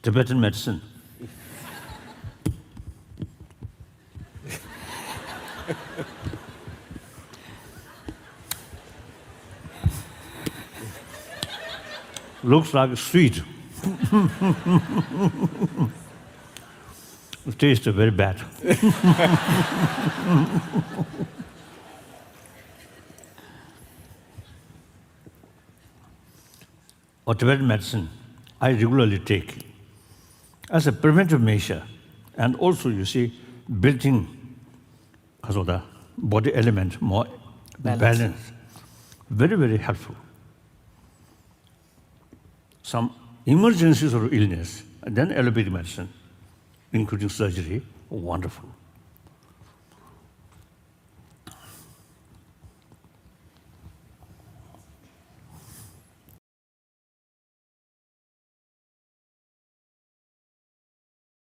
Tibetan medicine. Looks like sweet. It tastes very bad. Or Tibetan medicine, I regularly take as a preventive measure, and also, you see, building the body element more balanced. Very, very helpful. Some emergencies or illness, and then allopathic medicine, including surgery, wonderful.